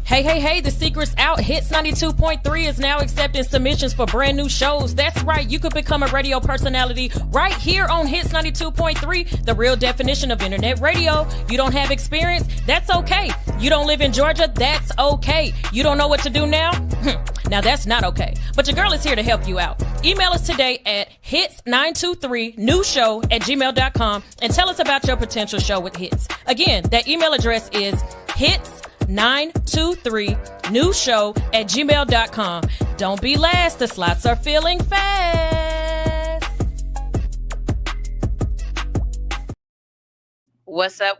Hey, the secret's out. Hits 92.3 is now accepting submissions for brand new shows. That's right, you could become a radio personality right here on Hits 92.3, the real definition of internet radio. You don't have experience? That's okay. You don't live in Georgia? That's okay. You don't know what to do now? Now that's not okay. But your girl is here to help you out. Email us today at hits923newshow@gmail.com and tell us about your potential show with Hits. Again, that email address is hits923newshow@gmail.com. Don't be last. The slots are filling fast. What's up?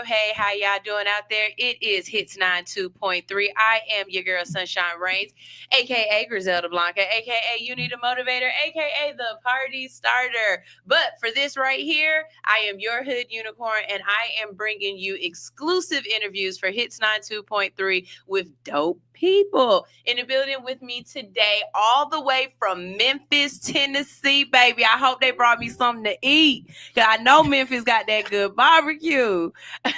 Hey, how y'all doing out there? It is Hits 92.3. I am your girl, Sunshine Reigns, a.k.a. Griselda Blanca, a.k.a. You Need a Motivator, a.k.a. the Party Starter. But for this right here, I am your hood unicorn, and I am bringing you exclusive interviews for Hits 92.3 with dope people. In the building with me today, all the way from Memphis, Tennessee, baby. I hope they brought me something to eat, because I know Memphis got that good barbecue. Wait.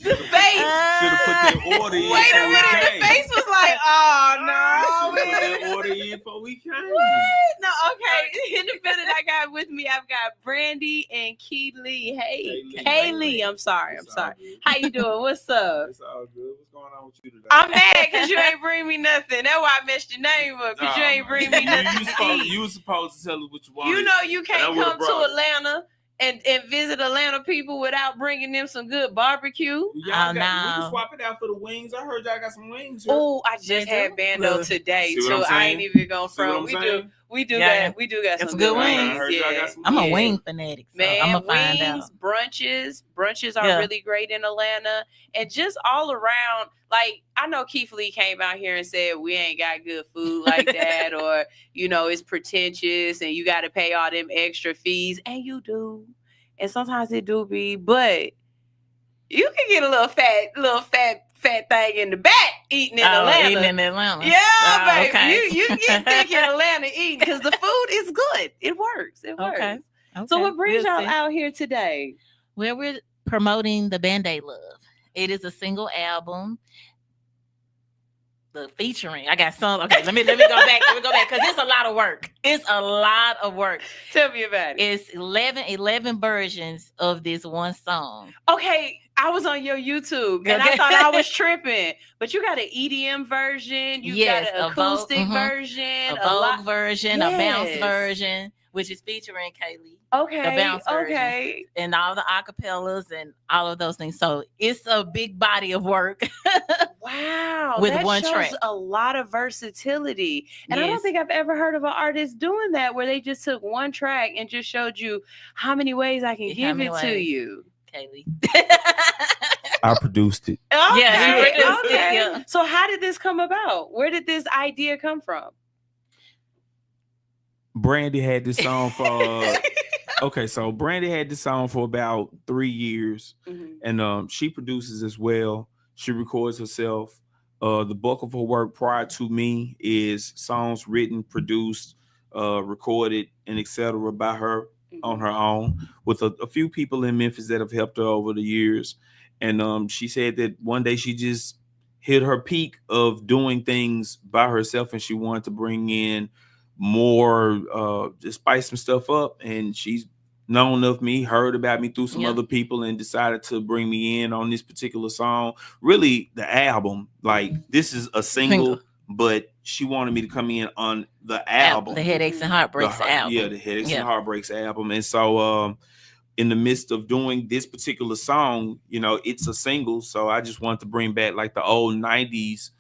The face. Should have put that order in. Wait a minute. The face was like, oh no. Put that order in before we came. What? No, okay. In the building I got with me, I've got Brandē and K.Le. Hey, K.Le. I'm sorry. How you doing? What's up? It's all good. What's going on with you today? I'm mad because you ain't bring me nothing. That's why I messed your name up, because you ain't bring me nothing. You was supposed to tell us what you wanted. You know you can't come to Atlanta and visit Atlanta people without bringing them some good barbecue. We can swap it out for the wings. I heard y'all got some wings here. Oh, I just had Bando today too. I ain't even gonna front. We do got some good wings. I'm a wing fanatic, so man. I'm gonna find out. Brunches are really great in Atlanta, and just all around. Like, I know K.Le came out here and said we ain't got good food like that, or it's pretentious and you got to pay all them extra fees, and you do, and sometimes it do be, but you can get a little fat thing in the back eating in Atlanta. Eating in Atlanta. Yeah, baby. Okay. You get thick in Atlanta eating, because the food is good. It works. Okay. So what brings y'all out here today? Well, we're promoting the Brandē Love. It is a single album. The featuring, I got some. Okay, let me go back. Because it's a lot of work. Tell me about it. It's 11 versions of this one song. Okay, I was on your YouTube and I thought I was tripping, but you got an EDM version, got an acoustic version, a Vogue version, a bounce version, which is featuring K.Le. Okay, the bounce version, and all the acapellas and all of those things. So it's a big body of work. Wow, with that one shows track. A lot of versatility, and Yes. I don't think I've ever heard of an artist doing that, where they just took one track and just showed you how many ways I can give it to you. K.Le. I produced it. Okay, Yeah, he produced it, yeah. So how did this come about? Where did this idea come from? Brandē had this song for so Brandē had this song for about 3 years, and she produces as well. She records herself. The bulk of her work prior to me is songs written, produced, recorded, and etc. by her on her own, with a few people in Memphis that have helped her over the years. And she said that one day she just hit her peak of doing things by herself, and she wanted to bring in more, just spice some stuff up. And she's known of me, heard about me through some other people, and decided to bring me in on this particular song. Really, the album, like, this is a single, but she wanted me to come in on the album. The Headaches and Heartbreaks album. Yeah, the Headaches and Heartbreaks album. And so in the midst of doing this particular song, it's a single. So I just wanted to bring back like the old 90s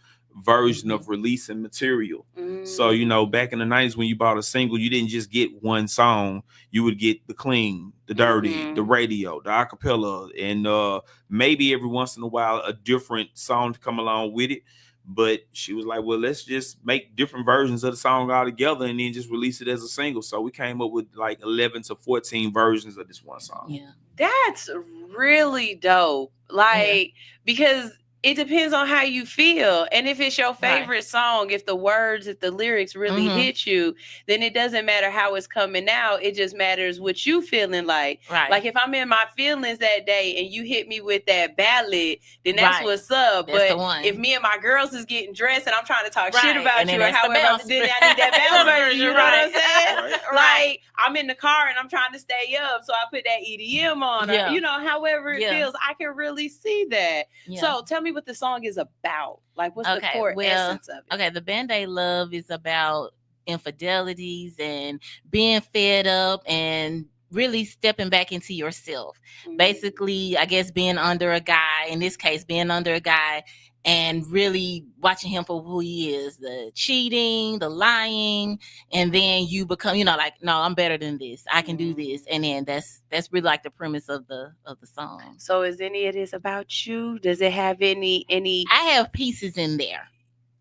version of releasing material. So, back in the 90s, when you bought a single, you didn't just get one song. You would get the clean, the dirty, the radio, the acapella, and maybe every once in a while a different song to come along with it. But she was like, well, let's just make different versions of the song all together and then just release it as a single. So we came up with like 11 to 14 versions of this one song. Yeah. That's really dope. Like, because It depends on how you feel. And if it's your favorite song, if the words, if the lyrics really hit you, then it doesn't matter how it's coming out. It just matters what you feeling like. Right. Like if I'm in my feelings that day and you hit me with that ballad, then that's what's up. That's but the one. If me and my girls is getting dressed and I'm trying to talk shit about and you or however, then I need that bounce version. You know what I'm saying? Like I'm in the car and I'm trying to stay up, so I put that EDM on. Or, you know, however it feels, I can really see that. So tell me what the song is about. Like, what's the core essence of it? Okay, the Brandē Love is about infidelities and being fed up and really stepping back into yourself. Basically, I guess being under a guy, in this case, being under a guy and really watching him for who he is, the cheating, the lying, and then you become, you know, like, no, I'm better than this. I can do this. And then that's really like the premise of the song. So is any of this about you? Does it have any I have pieces in there.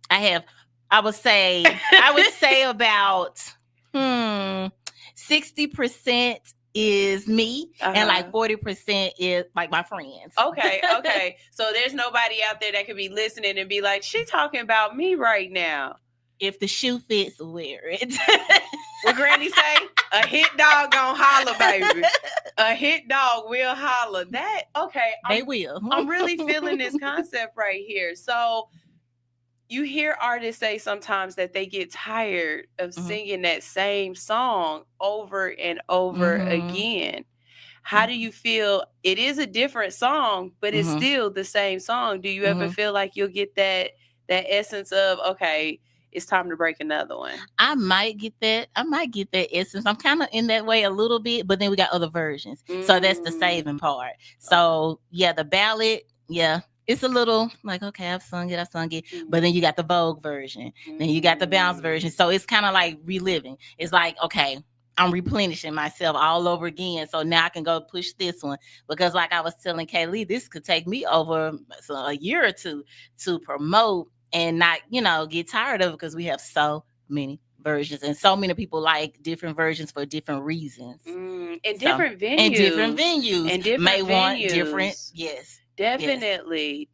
I would say about 60% is me and like 40% is like my friends. Okay. So there's nobody out there that could be listening and be like, she talking about me right now. If the shoe fits, wear it. What Granny say? A hit dog gonna holler, baby. A hit dog will holler. That they will. I'm really feeling this concept right here. So you hear artists say sometimes that they get tired of singing that same song over and over again. How do you feel? It is a different song, but it's still the same song. Do you ever feel like you'll get that essence of, okay, it's time to break another one? I might get that essence. I'm kind of in that way a little bit, but then we got other versions. So that's the saving part. So yeah, the ballad, it's a little like, okay, I've sung it. But then you got the Vogue version. Then you got the bounce version. So it's kind of like reliving. It's like, okay, I'm replenishing myself all over again. So now I can go push this one. Because like I was telling K.Le, this could take me over a year or two to promote and not, get tired of it, because we have so many versions and so many people like different versions for different reasons. And different venues. And different want different, Definitely.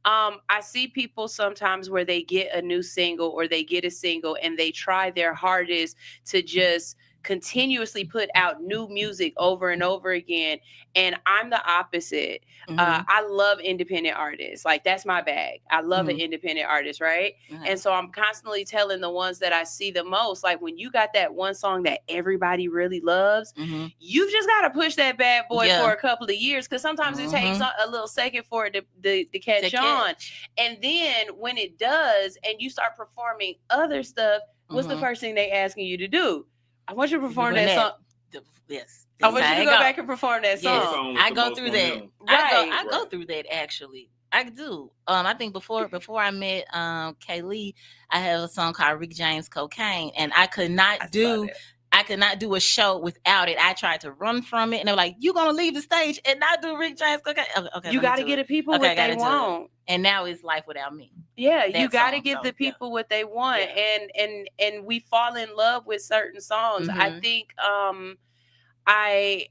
I see people sometimes where they get a new single or they get a single and they try their hardest to just continuously put out new music over and over again. And I'm the opposite. I love independent artists. Like, that's my bag. I love an independent artist, right? And so I'm constantly telling the ones that I see the most, like, when you got that one song that everybody really loves, you've just got to push that bad boy for a couple of years, because sometimes it takes a little second for it to catch on. And then when it does and you start performing other stuff, what's the first thing they asking you to do? I want you to perform that song. Yes. I want you to go back and perform that song. I go through that. Right. I go through that, actually. I do. I think before I met K.Le, I have a song called Rick James Cocaine, and I could not do a show without it. I tried to run from it, and they were like, "You gonna leave the stage and not do Rick James Cocaine?" Okay, you got to get the people what they want. And now it's Life Without Me. Yeah, you got to give the people what they want, and we fall in love with certain songs. I think I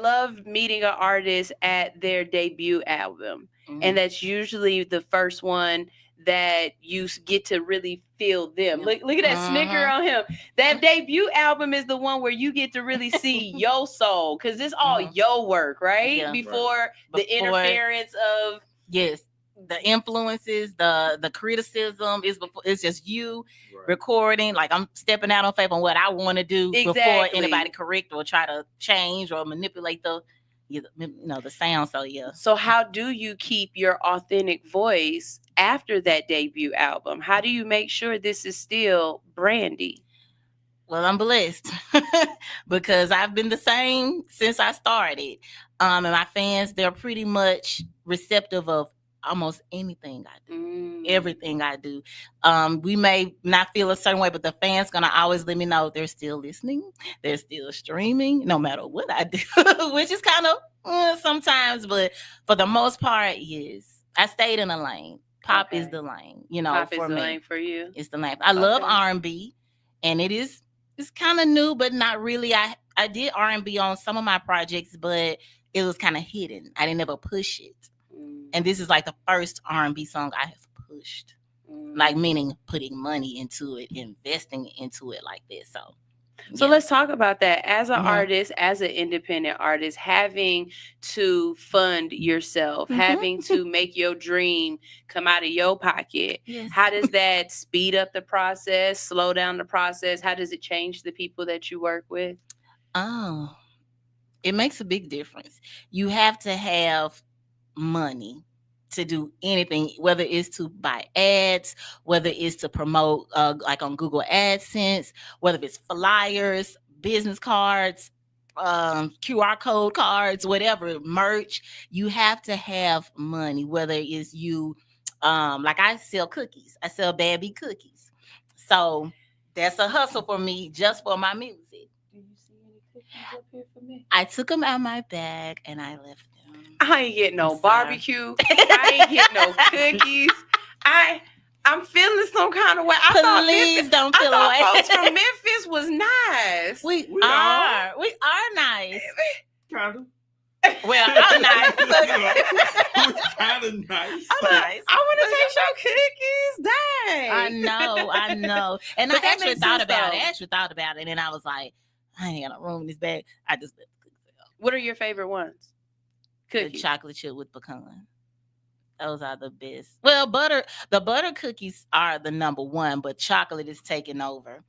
love meeting an artist at their debut album, and that's usually the first one that you get to really feel them. Look at that snicker on him. That debut album is the one where you get to really see your soul, because it's all your work, right? Before the interference of the influences, the criticism is before. It's just you recording. Like, I'm stepping out on faith on what I want to do before anybody correct or try to change or manipulate the sound. So how do you keep your authentic voice after that debut album? How do you make sure this is still Brandē? Well, I'm blessed because I've been the same since I started. And my fans, they're pretty much receptive of almost anything I do, everything I do. We may not feel a certain way, but the fans gonna always let me know they're still listening, they're still streaming, no matter what I do, which is kind of sometimes, but for the most part, yes, I stayed in a lane. Pop is the lane, Pop for is the me. lane for you. It's the lane. I love R&B, and it's kind of new, but not really. I did R&B on some of my projects, but it was kind of hidden. I didn't ever push it. And this is like the first R&B song I have pushed. Like, meaning putting money into it, investing into it like this. So let's talk about that. As an artist, as an independent artist, having to fund yourself, having to make your dream come out of your pocket. Yes. How does that speed up the process, slow down the process? How does it change the people that you work with? Oh, it makes a big difference. You have to have money to do anything, whether it's to buy ads, whether it's to promote like on Google AdSense, whether it's flyers, business cards, QR code cards, whatever, merch. You have to have money, whether it's you, like I sell cookies. I sell Babby cookies. So that's a hustle for me just for my music. Do you see any cookies up here for me? I took them out my bag and I left them. I ain't getting no barbecue. I ain't getting no cookies. I'm feeling some kind of way. Please don't feel away. Folks from Memphis was nice. We are nice. Kind of. Well, I'm nice. Kind of nice. I want to taste your cookies. Dang. I know. And But I that actually makes thought sense, about though. it. And I was like, I ain't got no room in this bag. I just let the cookies out. What are your favorite ones? The Cookies. chocolate chip with pecan. Those are the best. Well, the butter cookies are the number one, but chocolate is taking over.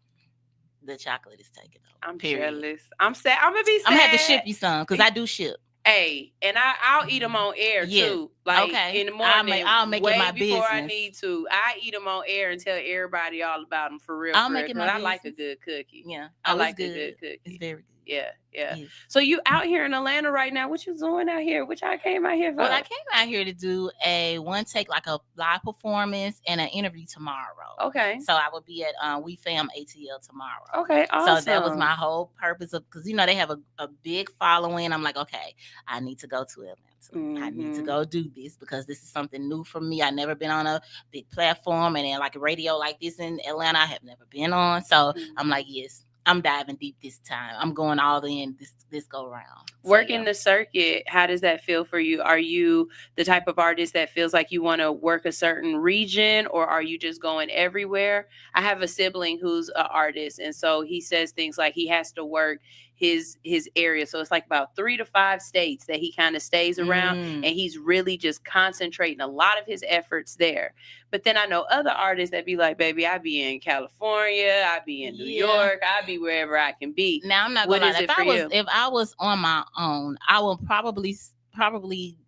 The chocolate is taking over. I'm period. jealous. I'm sad. I'm gonna be sad. I'm gonna have to ship you some because I do ship. Hey, and I'll eat them on air too. Like in the morning, I'll make way it my before I business. need to. I eat them on air and tell everybody all about them for real. I'll for make real, it my 'cause I like a business. good cookie. Yeah, I it's like good. a good cookie. It's very good. Yeah. Yes. So you out here in Atlanta right now? What you doing out here? What y'all came out here for? Well, I came out here to do a one take, like a live performance and an interview tomorrow. Okay. So I will be at We Fam ATL tomorrow. Okay. Awesome. So that was my whole purpose of, because they have a big following. I'm like, okay, I need to go to Atlanta. I need to go do this because this is something new for me. I've never been on a big platform and then like a radio like this in Atlanta. I have never been on. So I'm like, yes, I'm diving deep this time. I'm going all in this go round. Working the circuit, how does that feel for you? Are you the type of artist that feels like you want to work a certain region, or are you just going everywhere? I have a sibling who's an artist, and so he says things like he has to work his area. So it's like about 3 to 5 states that he kind of stays around, and he's really just concentrating a lot of his efforts there. But then I know other artists that be like, baby, I be in California, I be in New York, I be wherever I can be. Now I'm not gonna lie. you? If I was on my own, I will probably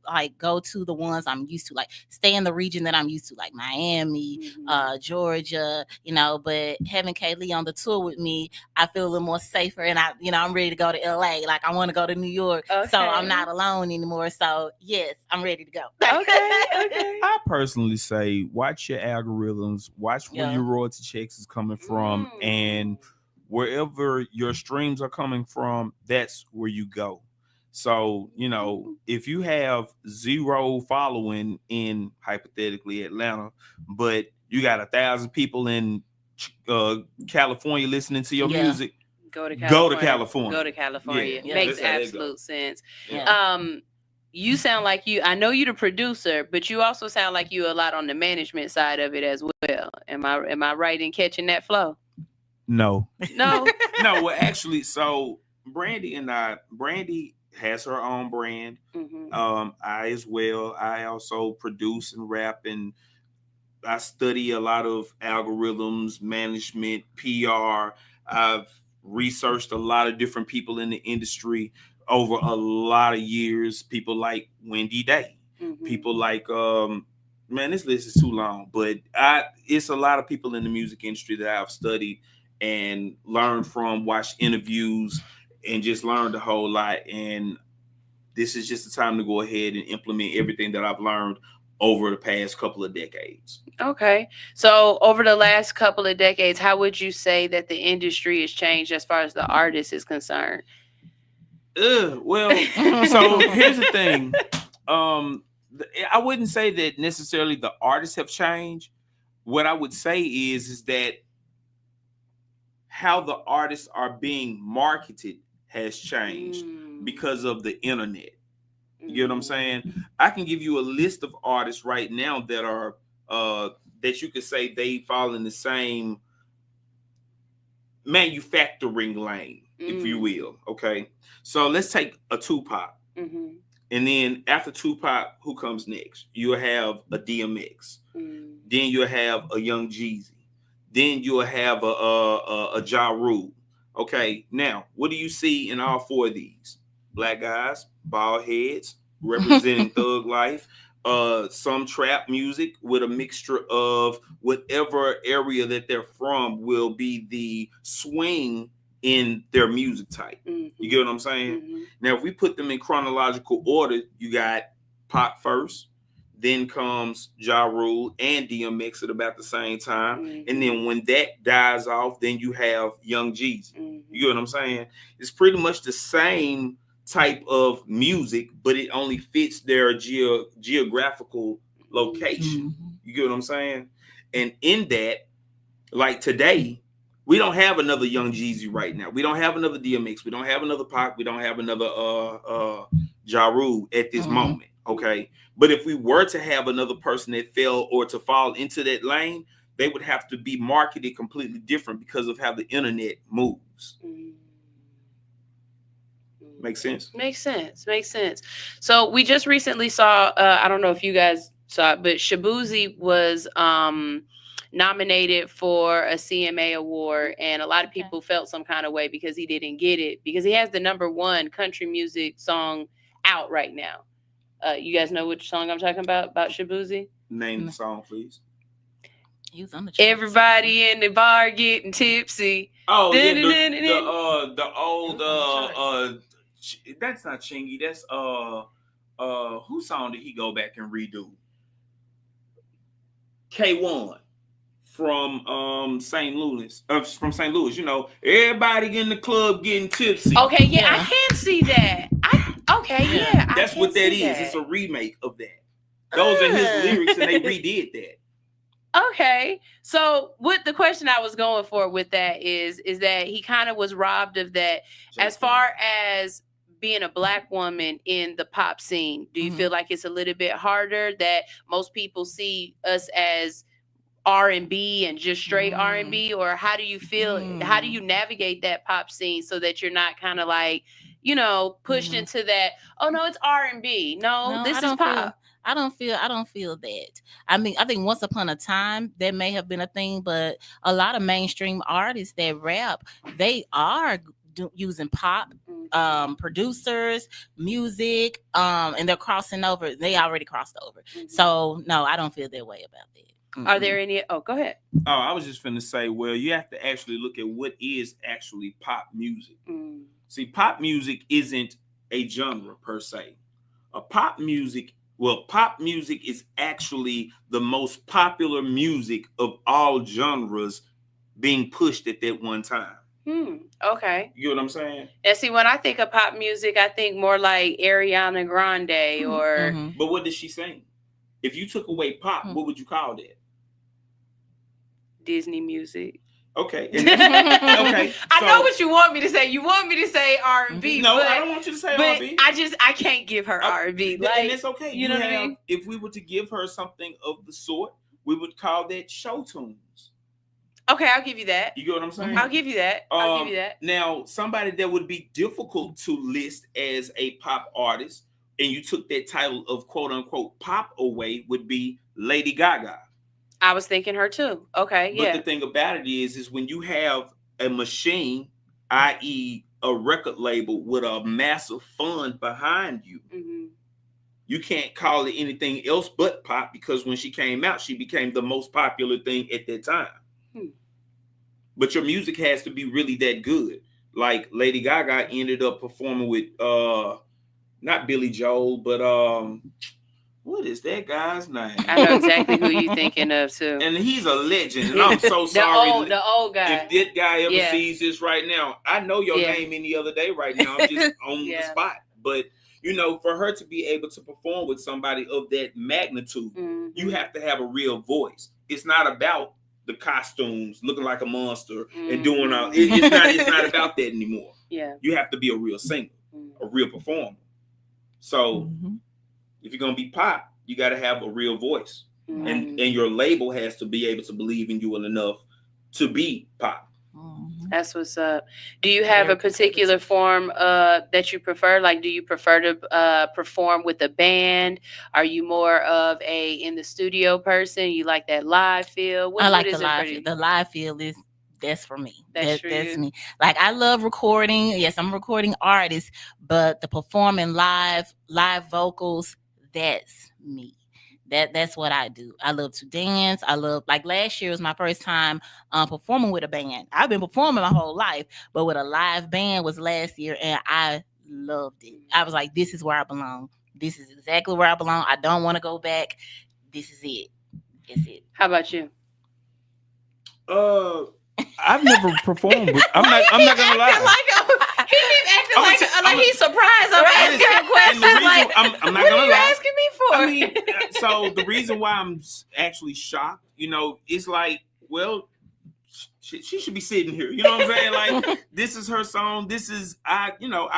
like go to the ones I'm used to, like stay in the region that I'm used to, like Miami, Georgia, but having K.Le on the tour with me, I feel a little more safer, and I'm ready to go to LA. Like I want to go to New York. Okay. So I'm not alone anymore. So yes, I'm ready to go. Okay. I personally say watch your algorithms, watch where your royalty checks is coming from, and wherever your streams are coming from, that's where you go. So, if you have 0 following in hypothetically Atlanta, but you got 1,000 people in California listening to your music, go to California. Go to California. Yeah. Makes absolute sense. Yeah. You sound like I know you're the producer, but you also sound like you a lot on the management side of it as well. Am I right in catching that flow? No. No. No, well, actually, so Brandē has her own brand. I as well. I also produce and rap, and I study a lot of algorithms, management, PR. I've researched a lot of different people in the industry over a lot of years. People like Wendy Day. People like this list is too long, but it's a lot of people in the music industry that I've studied and learned from, watched interviews, and just learned a whole lot. And this is just the time to go ahead and implement everything that I've learned over the past couple of decades. Okay. So over the last couple of decades, how would you say that the industry has changed as far as the artist is concerned? Well, so here's the thing. I wouldn't say that necessarily the artists have changed. What I would say is that how the artists are being marketed has changed because of the internet. You get what I'm saying? I can give you a list of artists right now that are that you could say they fall in the same manufacturing lane, if you will. Okay, so let's take a Tupac, and then after Tupac, who comes next? You'll have a DMX, then you'll have a Young Jeezy, then you'll have a Ja Rule. Okay, now what do you see in all four of these? Black guys, bald heads, representing thug life, some trap music with a mixture of whatever area that they're from will be the swing in their music type. You get what I'm saying? Now, if we put them in chronological order, you got Pac first, then comes Ja Rule and DMX at about the same time. And then when that dies off, then you have Young Jeezy. You get what I'm saying? It's pretty much the same type of music, but it only fits their geographical location. You get what I'm saying? And in that, like today, we don't have another Young Jeezy right now. We don't have another DMX. We don't have another Pac. We don't have another Ja Rule at this moment. Okay. But if we were to have another person that fell or to fall into that lane, they would have to be marketed completely different because of how the internet moves. Makes sense? Makes sense. So we just recently saw, I don't know if you guys saw it, but Shabuzi was nominated for a CMA award, and a lot of people felt some kind of way because he didn't get it, because he has the #1 country music song out right now. You guys know which song I'm talking about Shabuzi? Name the song, please. He was on the Everybody in the bar getting tipsy. Oh, yeah, the old that's not Chingy. That's whose song did he go back and redo? K1 from St. Louis. From St. Louis, you know, everybody in the club getting tipsy. Okay, yeah. I can see that. That's what that is. It's a remake of that. Those are his lyrics, and they redid that. Okay, so what the question I was going for with that is that he kind of was robbed of that. As far as being a Black woman in the pop scene, do you feel like it's a little bit harder, that most people see us as R&B and just straight R&B, or how do you feel? How do you navigate that pop scene so that you're not kind of like, you know, pushed into that? Oh no, it's R&B. No, this is pop. I don't feel that. I mean, I think once upon a time that may have been a thing, but a lot of mainstream artists that rap, they are using pop producers, music, and they're crossing over. They already crossed over. So no, I don't feel that way about that. Are there any? Oh, go ahead. Oh, I was just finna say, well, you have to actually look at what is actually pop music. See, pop music isn't a genre per se. Pop music is actually the most popular music of all genres being pushed at that one time. Okay. You know what I'm saying? And see, when I think of pop music, I think more like Ariana Grande or... But what does she sing? If you took away pop, what would you call that? Disney music. Okay. Okay. I know what you want me to say. You want me to say R&B. No, I don't want you to say R&B. I can't give her R&B. Like, and it's okay. You know what I mean? If we were to give her something of the sort, we would call that show tunes. Okay, I'll give you that. You get what I'm saying? I'll give you that. I'll give you that. Now, somebody that would be difficult to list as a pop artist, and you took that title of quote unquote pop away, would be Lady Gaga. I was thinking her too. Okay, But the thing about it is when you have a machine, i.e. a record label with a massive fund behind you, you can't call it anything else but pop, because when she came out, she became the most popular thing at that time. But your music has to be really that good. Like Lady Gaga ended up performing with not Billy Joel, but what is that guy's name? I know exactly who you're thinking of too. And he's a legend. And I'm so sorry. The old guy. If that guy ever sees this right now, I know your name any other day right now. I'm just on the spot. But you know, for her to be able to perform with somebody of that magnitude, you have to have a real voice. It's not about the costumes, looking like a monster and doing all. It's not about that anymore. Yeah. You have to be a real singer, a real performer. So if you're gonna be pop, you got to have a real voice, and your label has to be able to believe in you enough to be pop. That's what's up. Do you have a particular form that you prefer? Like, do you prefer to perform with a band? Are you more of a in the studio person? You like that live feel? I like the live feel. The live feel that's for me. That's me. Like, I love recording. Yes, I'm a recording artist, but the performing live vocals, that's me. That's what I do. I love to dance. I love, like, last year was my first time performing with a band. I've been performing my whole life, but with a live band was last year, and I loved it. I was like, this is where I belong. This is exactly where I belong. I don't want to go back. This is it. It's it. How about you? I've never performed with. I'm not gonna lie. He keeps acting like he's surprised. I'm asking him questions. Like, I'm not what gonna are you lie. asking me for? I mean, so the reason why I'm actually shocked, it's like, well, she should be sitting here. You know what I'm saying? Like, this is her song. This is I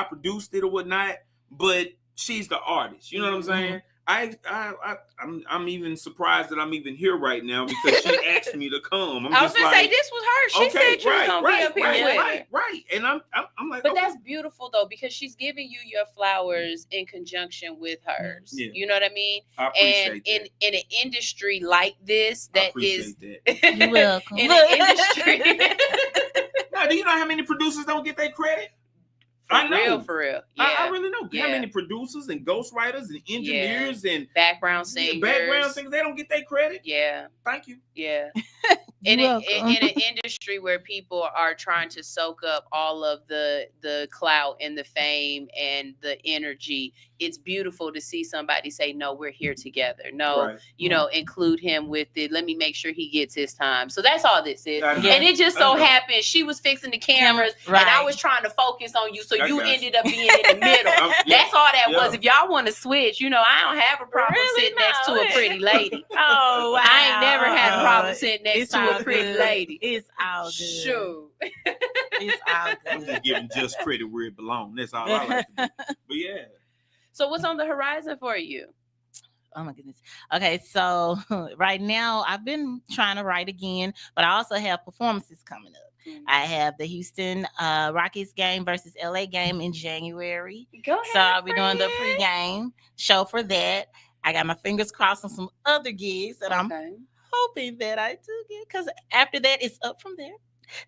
produced it or whatnot, but she's the artist. You know what I'm saying? I'm even surprised that I'm even here right now because she asked me to come. I was gonna say this was her. She said you were gonna be up here with her. Right. And I'm like, but that's beautiful though, because she's giving you your flowers in conjunction with hers. Yeah. You know what I mean? I appreciate and that. in an industry like this, that is that. You're welcome. In an industry. Now, do you know how many producers don't get their credit? For real. Yeah. I really know. How many producers and ghostwriters and engineers and background singers. They don't get their credit. Yeah. Thank you. Yeah. in an industry where people are trying to soak up all of the clout and the fame and the energy, it's beautiful to see somebody say, no, we're here together. No, include him with it. Let me make sure he gets his time. So that's all this is. And it just so happened she was fixing the cameras and I was trying to focus on you. So you ended up being in the middle. That's all that was. If y'all want to switch, I don't have a problem sitting next to a pretty lady. Oh, wow. I ain't never had a problem sitting next to a pretty lady. It's all good. Sure. It's all good. I'm just giving just credit where it belongs. That's all I like to do. But yeah. So what's on the horizon for you? Oh my goodness. Okay, so right now I've been trying to write again, but I also have performances coming up. I have the Houston Rockets game versus LA game in January. Go ahead. So I'll be doing the pregame show for that. I got my fingers crossed on some other gigs that I'm hoping that I do get, because after that it's up from there.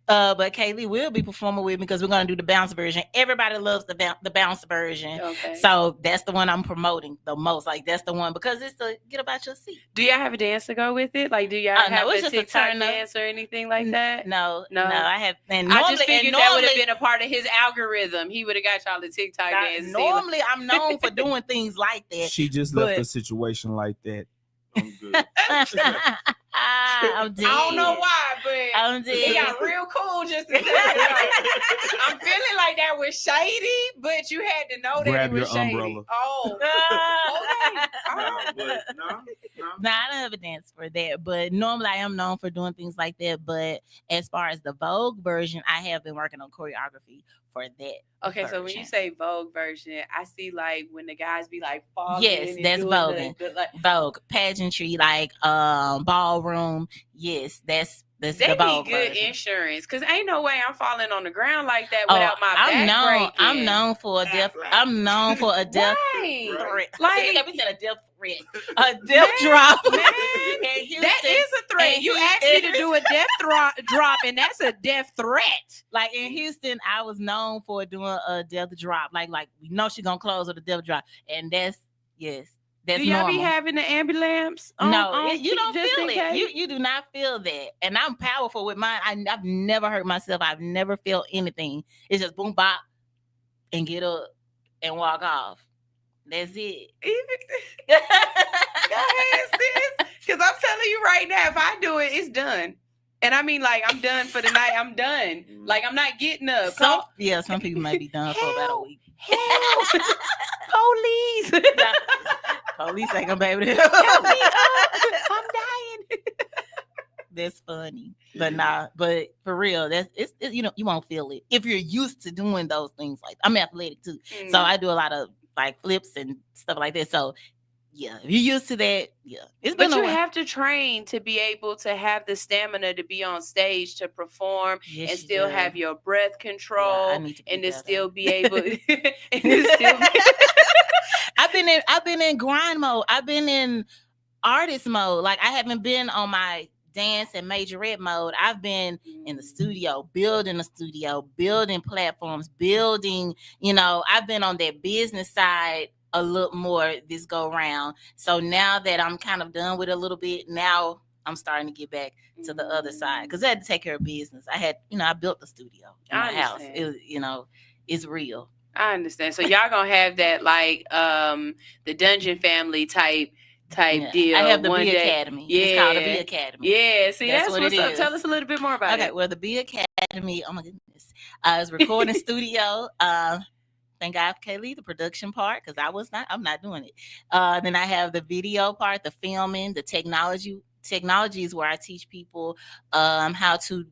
But K.Le will be performing with me because we're going to do the bounce version. Everybody loves the bounce version. Okay. So that's the one I'm promoting the most. Like, that's the one because it's to get about your seat. Do y'all have a dance to go with it? Like, do y'all have a TikTok dance or anything like that? No, I have. And I just figured that would have been a part of his algorithm. He would have got y'all the TikTok dance. Normally, I'm known for doing things like that. She just left a situation like that. I'm good. I'm dead. I don't know why, but I'm dead. He got real cool just to say it. I'm feeling like that was shady, but you had to know that it was shady. Umbrella. Oh, okay. No, I don't have a dance for that. But normally I am known for doing things like that. But as far as the Vogue version, I have been working on choreography for that. Okay, so when you say Vogue version, I see like when the guys be like falling. Yes, that's Vogue. Vogue pageantry, like ballroom. Yes, that's the Vogue good version. Insurance, because ain't no way I'm falling on the ground like that without my back breaking. I'm known for a death. I'm known for a death threat. Like we said, a death threat, a death drop. Man, that is a threat. You asked me to do a death drop, and that's a death threat. Like in Houston, I was known for doing a death drop. Like we know she's gonna close with a death drop, and that's That's do y'all normal. be having the ambulance? You don't feel it. You do not feel that. And I'm powerful with mine. I've never hurt myself. I've never felt anything. It's just boom, bop, and get up and walk off. That's it. Go ahead, sis. Because I'm telling you right now, if I do it, it's done. And I mean, like, I'm done for the night. I'm done. Like, I'm not getting up. Some people might be done for about a week. Help. Police. Police ain't gonna be able to help me up. I'm dying. That's funny. But for real, it's you won't feel it if you're used to doing those things. Like, I'm athletic too. So I do a lot of like flips and stuff like that. So yeah, if you're used to that, yeah. But you have to train to be able to have the stamina to be on stage to perform and still have your breath control and to still be able I've been in grind mode. I've been in artist mode. Like I haven't been on my dance and majorette mode. I've been in the studio, building platforms, building, I've been on that business side a little more this go round. So now that I'm kind of done with it a little bit, now I'm starting to get back to the other side because I had to take care of business. I had, I built the studio in my house. It, it's real. I understand. So y'all gonna have that like the Dungeon Family type deal. I have the B Academy. Yeah. It's called the B Academy. Yeah, see, that's what's up. Tell us a little bit more about it. Okay, well, the B Academy, oh my goodness, is recording studio. Thank God for K.Le, the production part, because I'm not doing it. Then I have the video part, the filming, the technology. Technology is where I teach people how to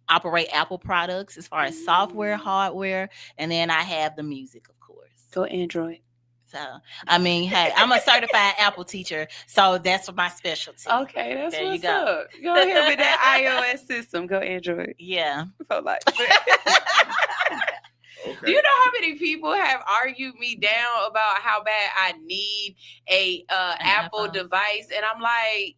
operate Apple products as far as software, hardware, and then I have the music, of course. Go Android. So, I mean, hey, I'm a certified Apple teacher, so that's my specialty. Okay, that's what's up. Go ahead with that iOS system. Go Android. Yeah. So like, do you know how many people have argued me down about how bad I need a Apple device? And I'm like,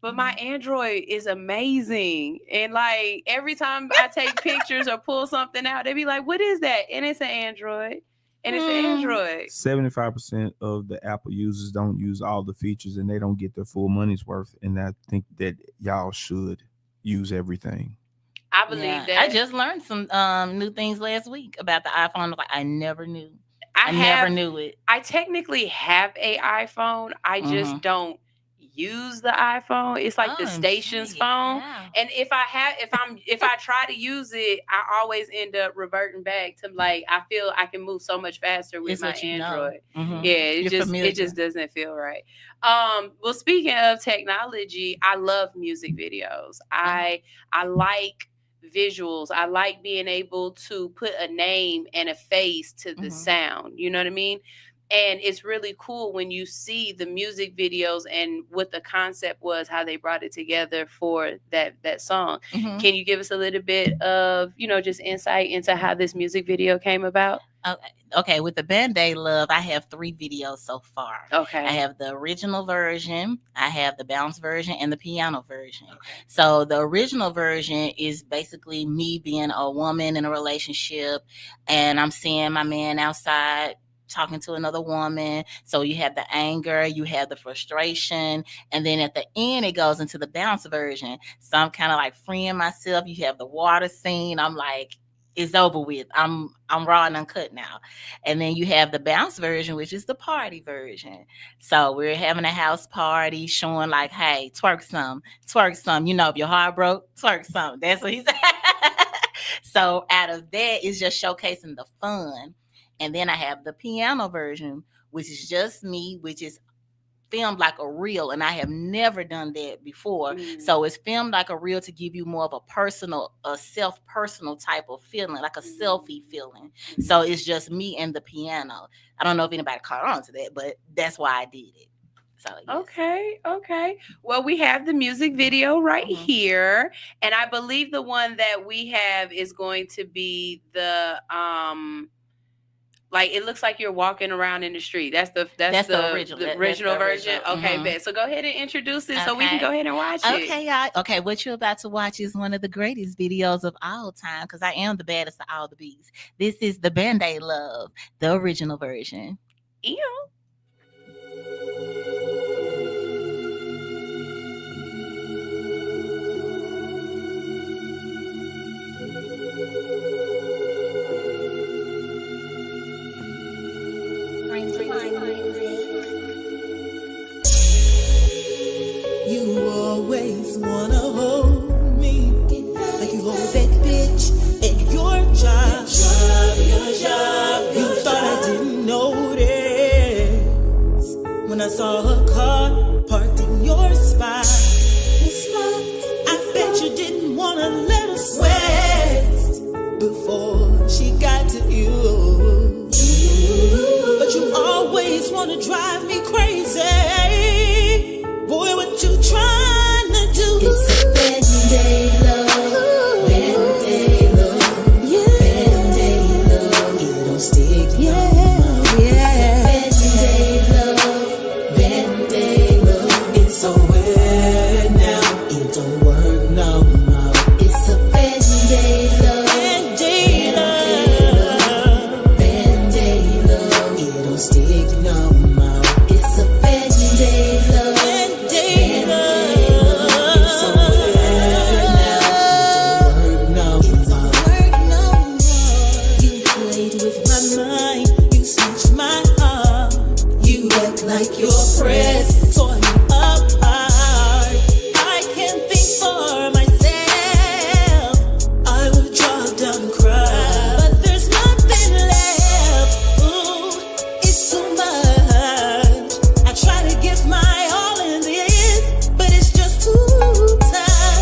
but my Android is amazing. And like every time I take pictures or pull something out, they be like, what is that? And it's an Android. And it's an Android. 75% of the Apple users don't use all the features and they don't get their full money's worth. And I think that y'all should use everything. I believe that. I just learned some new things last week about the iPhone. Like I never knew. I never knew it. I technically have a iPhone. I just don't use the iPhone. It's like the station's phone. Yeah. And if I try to use it, I always end up reverting back to like I feel I can move so much faster with my Android. Yeah, it just doesn't feel right. Well, speaking of technology, I love music videos. I like visuals. I like being able to put a name and a face to the sound. You know what I mean? And it's really cool when you see the music videos and what the concept was, how they brought it together for that song. Can you give us a little bit of, just insight into how this music video came about? Okay, with the Brandē Love, I have 3 videos so far. Okay. I have the original version, I have the bounce version, and the piano version. Okay. So the original version is basically me being a woman in a relationship, and I'm seeing my man outside talking to another woman. So you have the anger, you have the frustration, and then at the end it goes into the bounce version. So I'm kind of like freeing myself. You have the water scene. I'm like, it's over with. I'm raw and uncut now. And then you have the bounce version, which is the party version. So we're having a house party, showing like, hey, twerk some. If your heart broke, twerk some. That's what he said. So out of that is just showcasing the fun. And then I have the piano version, which is just me, which is filmed like a reel. And I have never done that before. So it's filmed like a reel to give you more of a self-personal type of feeling, like a selfie feeling. So it's just me and the piano. I don't know if anybody caught on to that, but that's why I did it. So, yes. Okay. Well, we have the music video right here. And I believe the one that we have is going to be the like it looks like you're walking around in the street. That's the original version. Okay, bet. So go ahead and introduce it so we can go ahead and watch it. Okay, y'all. Okay, what you're about to watch is one of the greatest videos of all time because I am the baddest of all the bees. This is the Brandē Love, the original version. Ew. You always wanna hold me like you hold that bitch at your job. You thought I didn't notice when I saw her car parked in your spot. I bet you didn't wanna let her sweat before she got to you. But you all now. It don't work no more. It's a Band-Aid love. Band-Aid love. Band-Aid love. It don't stick no more. It's a Band-Aid love. Band-Aid love. It's a word now. It don't work no more. You played with my mind. You snatched my heart. You act like you're pressed. Tore me apart. I can't think for myself. I would drop down and cry, but there's nothing left. Ooh, it's too much. I try to give my all in this, but it's just too tough.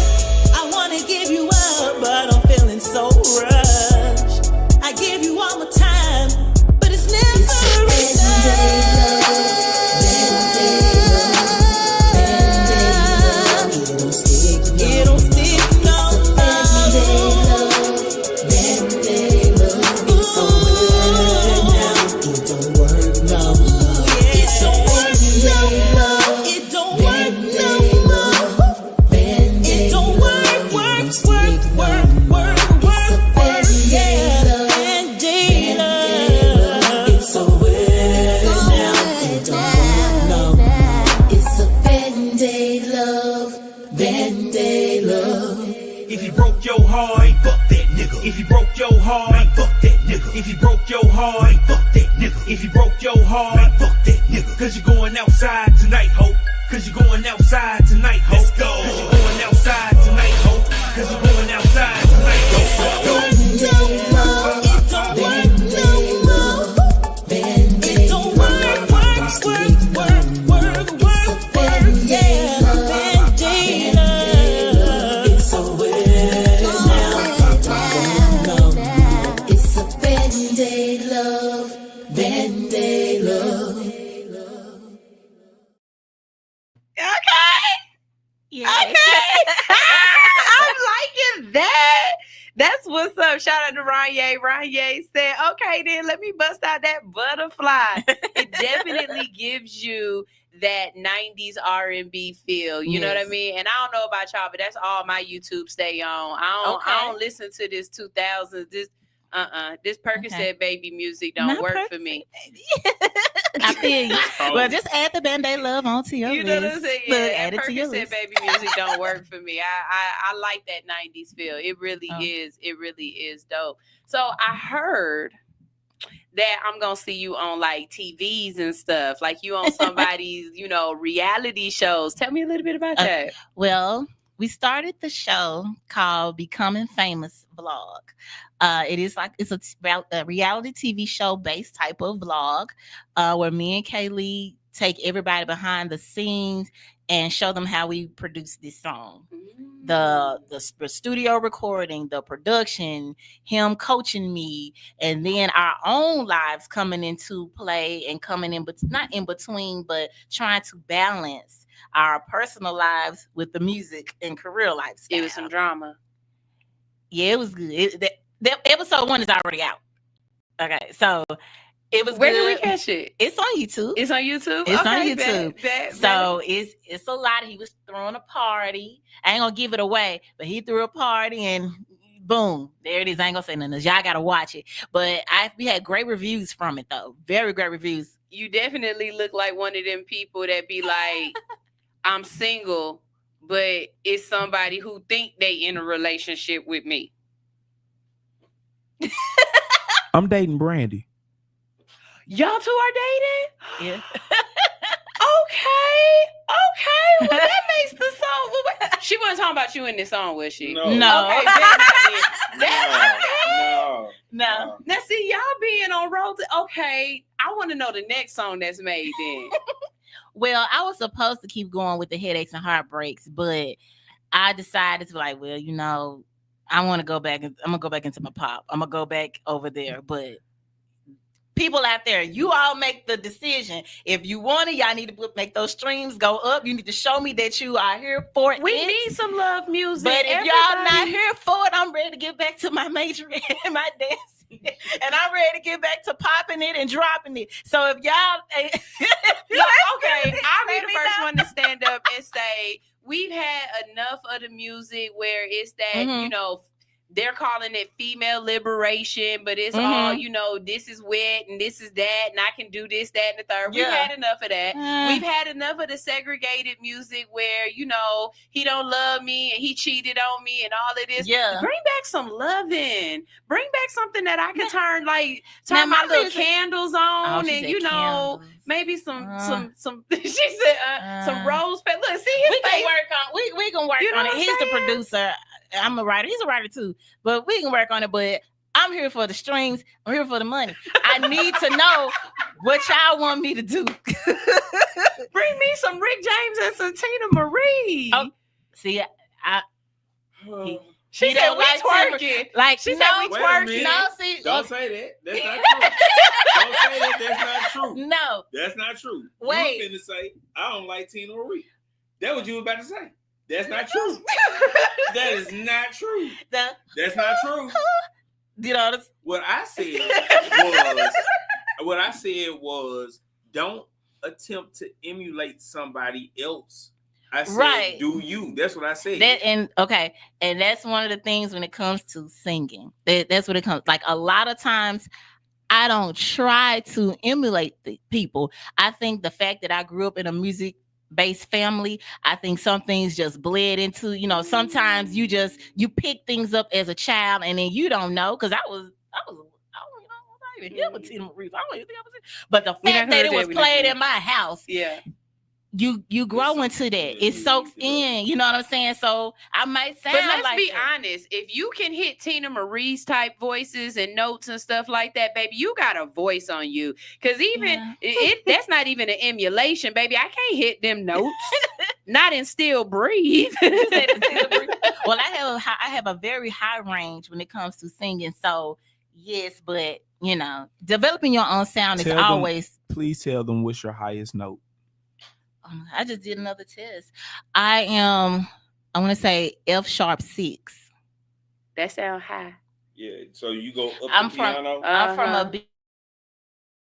I wanna give you up, but I'm feeling so rushed. I give you all my time, but it's never enough. It don't stick no more. It's a word now. It don't work no more. It's a Band-Aid love. It don't work no more. It don't work, work. It's a Band-Aid love. Band-Aid love. It's a word now. It don't work no more. It's a Band-Aid love. Band-Aid love. If you broke your heart, ain't fuck that nigga. If you broke your heart, ain't fuck that nigga. If you broke your heart, ain't fuck that nigga. If you broke your heart, ain't fuck that nigga. Cause you're going outside tonight, ho. Cause you're going outside tonight, ho. Let's go. Cause you're going outside tonight, ho. Cause you're going outside tonight, ho. Band-Aid love. It don't work no more. Band-Aid It don't work. Yeah, Band-Aid love. It's a word now. It don't work no more. It's a Band-Aid love. Band-Aid love. Okay. Yeah. Okay. I'm liking that. That's what's up. Shout out to Brandē. Brandē said, okay, then let me bust out that butterfly. It definitely gives you that 90s R&B feel. You know what I Yes. mean? And I don't know about y'all, but that's all my YouTube stay on. I don't listen to this 2000s. This Percocet baby music don't Not work for me. I feel you. Well, just add the Band-Aid love onto your You list. know what I'm saying? Look, Yeah, add that it to your Percocet list. baby music don't work for me. I like that 90s feel. It really Oh. is. It really is dope. So I heard that I'm gonna see you on like TVs and stuff, like you on somebody's, reality shows. Tell me a little bit about that. Well, we started the show called Becoming Famous Vlog. It is like it's a reality TV show based type of vlog where me and K.Le take everybody behind the scenes and show them how we produce this song. The studio recording, the production, him coaching me, and then our own lives coming into play and coming in, but not in between, but trying to balance our personal lives with the music and career lifestyle. It was some drama. Yeah, it was good. That episode 1 is already out. Okay, so it was Where good. do we catch it? It's on YouTube. It's on YouTube. It's on Okay, YouTube. bet. So it's a lot. He was throwing a party. I ain't gonna give it away, but he threw a party and boom, there it is. I ain't gonna say nothing else. Y'all gotta watch it. But we had great reviews from it though. Very great reviews. You definitely look like one of them people that be like, I'm single, but it's somebody who think they in a relationship with me. I'm dating Brande. Y'all two are dating? Yeah. Okay. Well, that makes the song. She wasn't talking about you in this song, was she? No. Okay, No. Now, see, y'all being on road. Okay, I want to know the next song that's made then. Well, I was supposed to keep going with the Headaches and Heartbreaks, but I decided to like, well, I want to go back. I'm gonna go back into my pop. I'm gonna go back over there. But people out there, you all make the decision. If you want it, y'all need to make those streams go up. You need to show me that you are here for it. We need some love music. But if y'all not here for it, I'm ready to get back to my major and my dancing. And I'm ready to get back to popping it and dropping it. So if y'all okay, I'll be the first one to stand up and say we've had enough of the music where it's that, Mhm. you know, they're calling it female liberation, but it's all, you know, this is wet and this is that, and I can do this, that, and the third. We've Yeah. had enough of that. We've had enough of the segregated music where, you know, he don't love me and he cheated on me and all of this. Yeah. Bring back some loving. Bring back something that I can turn my my little music- candles on, she and said you know, candles. maybe some she said some rose petals. Look, see his We face. can work on we can work You know on it. what I'm He's the saying? producer. I'm a writer. He's a writer too. But we can work on it. But I'm here for the strings. I'm here for the money. I need to know what y'all want me to do. Bring me some Rick James and some Tina Marie. Oh, see, She he said don't we like twerking. like She no, said we Wait a twerking. minute. no, see, Don't say that. That's not true. Don't say that. That's not true. no. That's not true. Wait. You were finna say, I don't like Tina Marie. That's what you were about to say. That's not true. That is not true. That's not true. You know, What I said was, don't attempt to emulate somebody else. I said, Right. do you? That's what I said. and that's one of the things when it comes to singing. That's what it comes. Like a lot of times, I don't try to emulate the people. I think the fact that I grew up in a music-based family, I think some things just bled into. You know, sometimes you pick things up as a child, and then you don't know because I was not even here with Tina Marie. I don't even think I was here. But the fact that it was played in my house, Yeah. you grow into that. It soaks in. You know what I'm saying? So I might sound But let's like be that. honest. If you can hit Tina Marie's type voices and notes and stuff like that, baby, you got a voice on you. Because even that's not even an emulation, baby. I can't hit them notes. Not in Still Breathe. Well, I have a very high range when it comes to singing. So yes, but you know, developing your own sound is always. Please tell them what's your highest note. I just did another test. I want to say F#6. That sound high. Yeah, so you go up I'm to from piano. I'm from a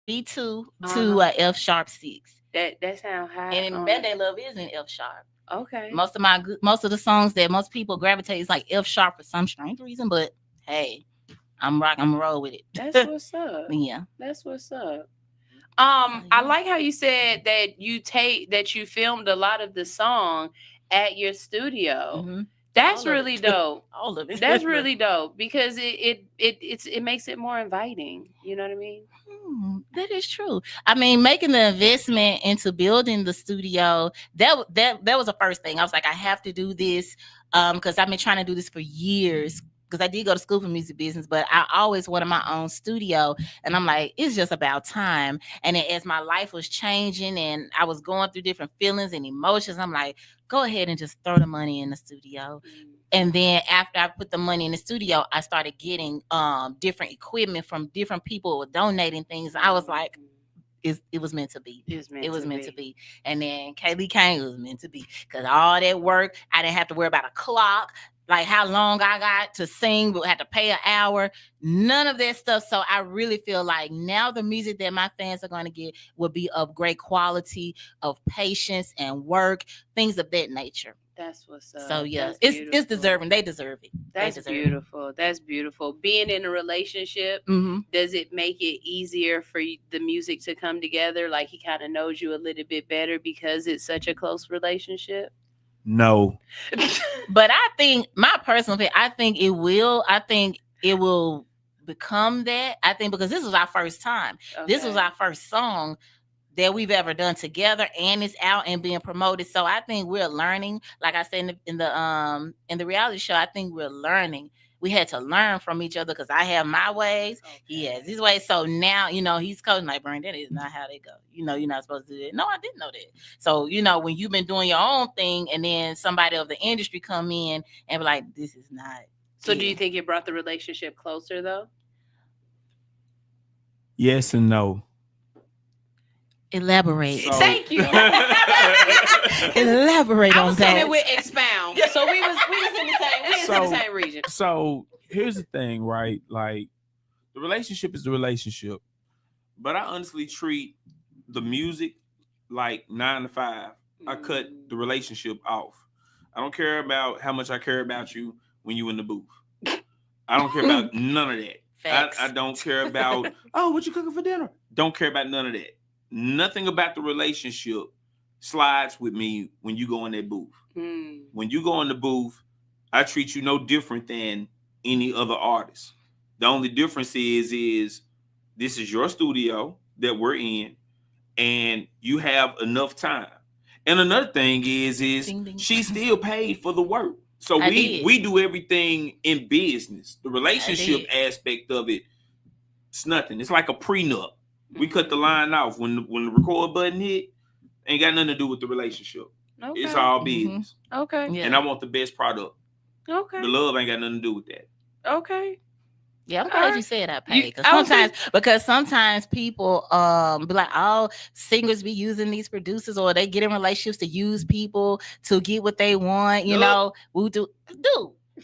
B2 to a F#6. That sound high. And Brandē Love is in F#. Okay. Most of the songs that most people gravitate is like F# for some strange reason, but hey, I'm roll with it. That's what's up. Yeah. That's what's up. I like how you said that you filmed a lot of the song at your studio. Mm-hmm. That's really dope. All of it. That's really dope because it makes it more inviting. You know what I mean? That is true. I mean, making the investment into building the studio, that was the first thing. I was like, I have to do this because I've been trying to do this for years. Because I did go to school for music business, but I always wanted my own studio. And I'm like, it's just about time. And then as my life was changing and I was going through different feelings and emotions, I'm like, go ahead and just throw the money in the studio. And then after I put the money in the studio, I started getting different equipment from different people who were donating things. I was like, it was meant to be. It was meant to be. And then K.Le came, it was meant to be. Because all that work, I didn't have to worry about a clock. Like how long I got to sing, but had to pay an hour, none of that stuff. So I really feel like now the music that my fans are going to get will be of great quality, of patience and work, things of that nature. That's what's up. So yeah, That's it's deserving. They deserve it. That's beautiful. That's beautiful. Being in a relationship, does it make it easier for the music to come together? Like he kind of knows you a little bit better because it's such a close relationship? No. But I think my personal opinion, I think it will become that. I think because this was our first time. Okay. This was our first song that we've ever done together, and it's out and being promoted. So I think we're learning. Like I said in the reality show, I think we're learning. We had to learn from each other because I have my ways, he has his ways. So now, you know, he's coaching like, Brandē, that is not how they go. You know, you're not supposed to do that. No, I didn't know that. So, you know, when you've been doing your own thing and then somebody of the industry come in and be like, this is not. So do you think it brought the relationship closer though? Yes and no. Elaborate. So, thank you. Elaborate on that. I was coming with expound. So we was in the same region. So here's the thing, right? Like the relationship is the relationship, but I honestly treat the music like 9 to 5. I cut the relationship off. I don't care about how much I care about you when you in the booth. I don't care about none of that. I don't care about, what you cooking for dinner? Don't care about none of that. Nothing about the relationship slides with me when you go in that booth. When you go in the booth, I treat you no different than any other artist. The only difference is this is your studio that we're in, and you have enough time. And another thing is Ding, ding. she still paid for the work. So we do everything in business. The relationship aspect of it, it's nothing. It's like a prenup. We cut the line off when the record button hit. Ain't got nothing to do with the relationship. Okay. It's all business. Okay. Yeah. And I want the best product. Okay. The love ain't got nothing to do with that. Okay. Yeah, I'm glad you said I pay. Because sometimes people be like, oh, singers be using these producers, or they get in relationships to use people to get what they want. You know, we do.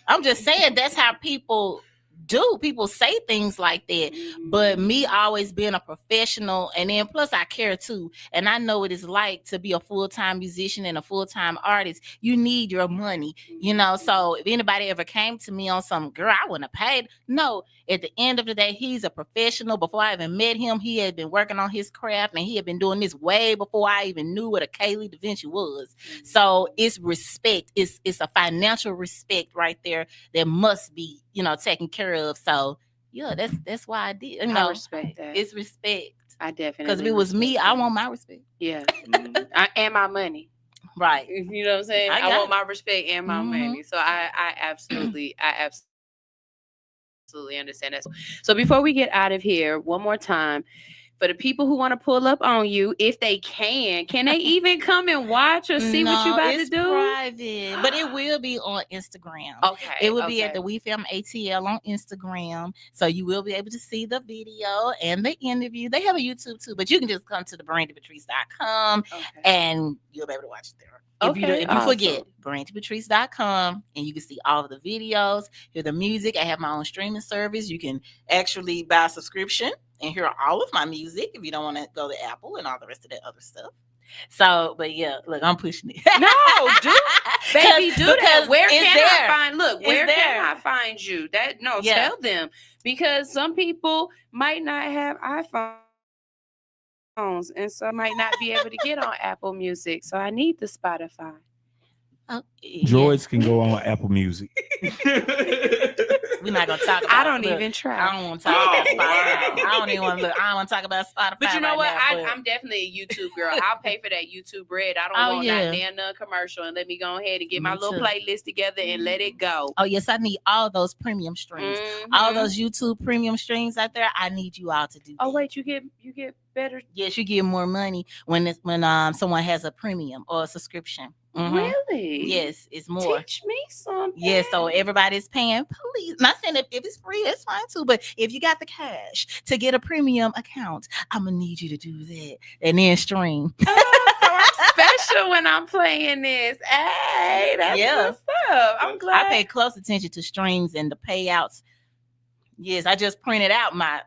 I'm just saying that's how people do. People say things like that. But me always being a professional, and then plus I care too, and I know what it's like to be a full-time musician and a full-time artist. You need your money, you know. So if anybody ever came to me on some, girl, I wouldn't have paid. No, at the end of the day, he's a professional. Before I even met him, he had been working on his craft, and he had been doing this way before I even knew what a K.Le Davincci was. So it's respect. It's a financial respect right there that must be, you know, taken care of. So yeah, that's why I did. You know, I respect that. It's respect. I definitely, because if it was me, I want my respect. Yeah. And my money. Right. You know what I'm saying? I want my respect and my money. So I absolutely understand that. So before we get out of here, one more time, for the people who want to pull up on you, if they can they even come and watch or see what you about to do? Private, but it will be on Instagram. Okay. It will be at the We Film ATL on Instagram. So you will be able to see the video and the interview. They have a YouTube too, but you can just come to the BrandePatrice.com and you'll be able to watch it there. If you forget, BrandePatrice.com, and you can see all of the videos, hear the music. I have my own streaming service. You can actually buy a subscription and hear all of my music if you don't want to go to Apple and all the rest of that other stuff. So, but yeah, look, I'm pushing it. No, baby, do that. Where can I find you? Tell them, because some people might not have iPhones, and so might not be able to get on Apple Music. So I need the Spotify. Droids can go on Apple Music. We're not gonna talk about. I don't even try. I don't want to talk about Spotify. I don't even want to look. I don't want to talk about Spotify. But you know what? Now, I'm definitely a YouTube girl. I'll pay for that YouTube bread. I don't want that damn commercial. And let me go ahead and get my little playlist together and let it go. Oh yes, I need all those premium streams. All those YouTube premium streams out there. I need you all to do. Oh wait, you get better. Yes, you get more money when someone has a premium or a subscription. Really? Yes, it's more. Teach me something. Yes, so everybody's paying. Please, not saying if it's free, it's fine too. But if you got the cash to get a premium account, I'm gonna need you to do that and then stream. Oh, so I'm special when I'm playing this. Hey, that's what's up. I'm glad. I pay close attention to streams and the payouts. Yes, I just printed out my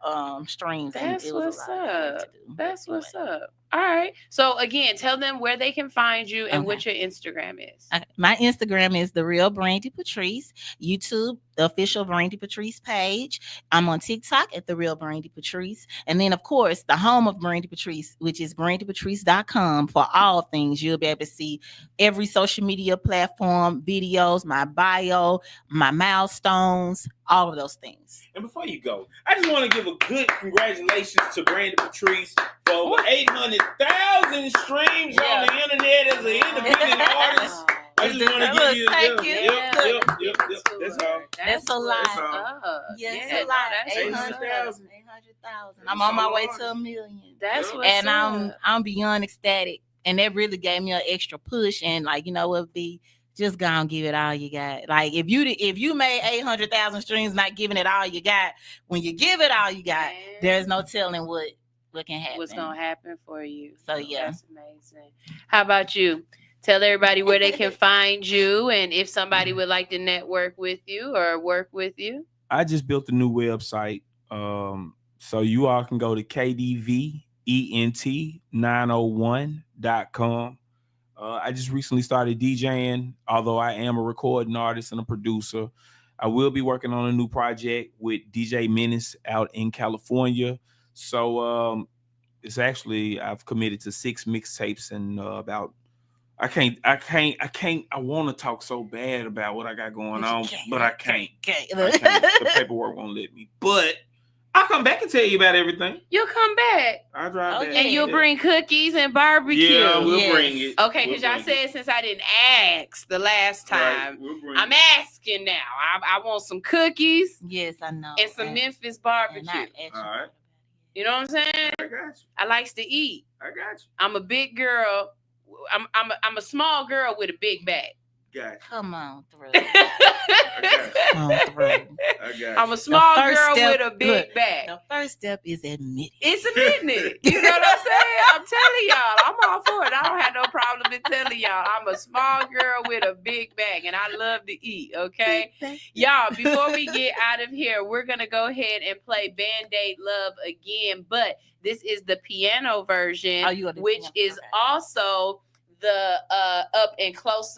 streams. That's and it was what's up. That's what's up. All right. So again, tell them where they can find you and what your Instagram is. My Instagram is The Real Brande Patrice. YouTube, the official Brande Patrice page. I'm on TikTok at The Real Brande Patrice. And then, of course, the home of Brande Patrice, which is BrandePatrice.com for all things. You'll be able to see every social media platform, videos, my bio, my milestones, all of those things. And before you go, I just want to give a good congratulations to Brande Patrice for over 800,000 streams on the internet as an independent artist. I just want to give you thank you. Yep. That's all. That's a lot. Yes, a lot. 800,000. I'm on my way to 1 million. That's what's and up. I'm beyond ecstatic. And that really gave me an extra push. And like, you know what, B? Just go and give it all you got. Like if you made 800,000 streams, not giving it all you got, when you give it all you got, there's no telling what can happen. What's gonna happen for you? So yeah, that's amazing. How about you? Tell everybody where they can find you, and if somebody would like to network with you or work with you. I just built a new website, so you all can go to KDVENT901.com. I just recently started DJing, although I am a recording artist and a producer. I will be working on a new project with DJ Menace out in California. So it's actually, I've committed to 6 mixtapes and about, I want to talk so bad about what I got going on, but I can't. The paperwork won't let me. But I'll come back and tell you about everything. You'll come back. I'll drive back. And you'll bring cookies and barbecue. Yeah, we'll bring it. Okay, because y'all said since I didn't ask the last time, I'm asking now. I want some cookies. Yes, I know. And some Memphis barbecue. All right. You know what I'm saying? I got you. I likes to eat. I got you. I'm a big girl. I'm a small girl with a big bag. Got you. Come on, through. I'm a small girl with a big bag. The first step is admitting. It's admitting it. You know what I'm saying? I'm telling y'all, I'm all for it. I don't have no problem in telling y'all I'm a small girl with a big bag and I love to eat, okay? Y'all, before we get out of here, we're going to go ahead and play Band-Aid Love again, but this is the piano version, which is also the up and close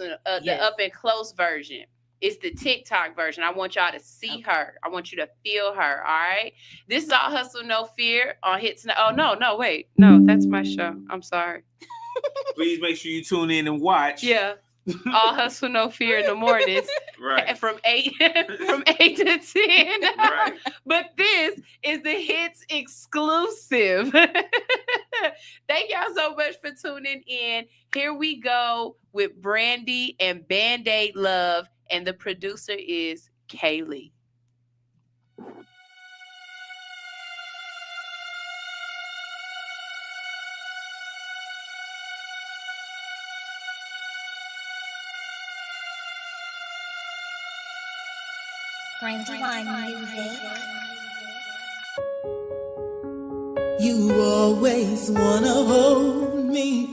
version. It's the TikTok version. I want y'all to see her. I want you to feel her. All right. This is All Hustle No Fear on Hits. Oh no, wait, no, that's my show. I'm sorry. Please make sure you tune in and watch. Yeah. All Hustle No Fear in the mornings. Right. From 8 to 10. Right. But this is the Hits exclusive. Thank y'all so much for tuning in. Here we go with Brandē and Band-Aid Love, and the producer is K.Le. You always wanna hold me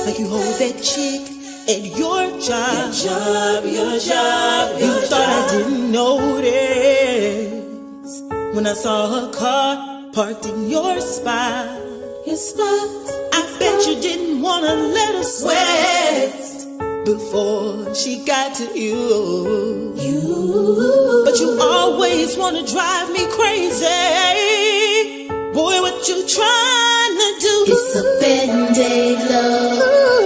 like you hold that chick at your job. Your job. You thought I didn't notice when I saw her car parked in your spot. I bet you didn't wanna let her sweat before she got to you. But you always wanna drive me crazy. Boy, what you trying to do? It's a Band-Aid love.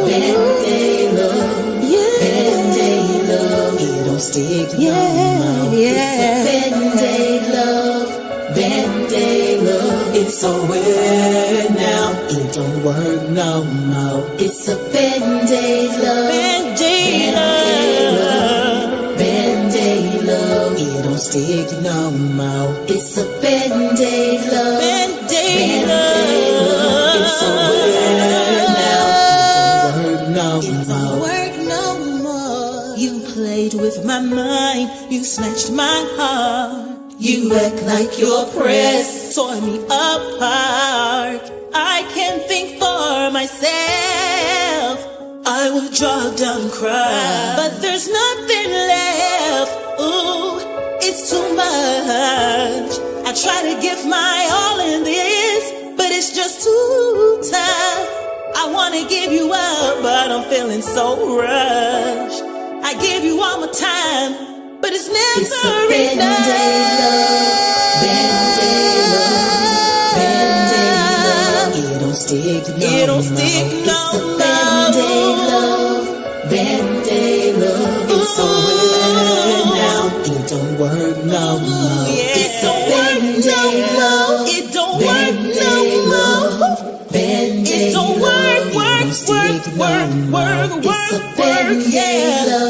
Band-Aid love. Yeah. Band-Aid love. It don't stick no more. It's a Band-Aid love. Band-Aid love. It's over now. It don't work no more. It's a Band-Aid love. Band-Aid love. Band-Aid love. It don't stick no more. It's a Band-Aid love. Band-Aid love. It's over now. It don't work no more. You played with my mind. You snatched my heart. You act like your press tore me apart. I can't think for myself. I would drop down and cry, but there's nothing left. Ooh, it's too much. I try to give my all in this, but it's just too tough. I wanna give you up, but I'm feeling so rushed. I give you all my time, but it's never enough. Band-Aid love, Band-Aid love, Band-Aid love. It don't stick no more. It don't stick no more. Band-Aid love, Band-Aid love. It's over now. It don't work no more. It's a Band-Aid love. It don't work no more. Band-Aid love. It don't work. It's a Band-Aid love.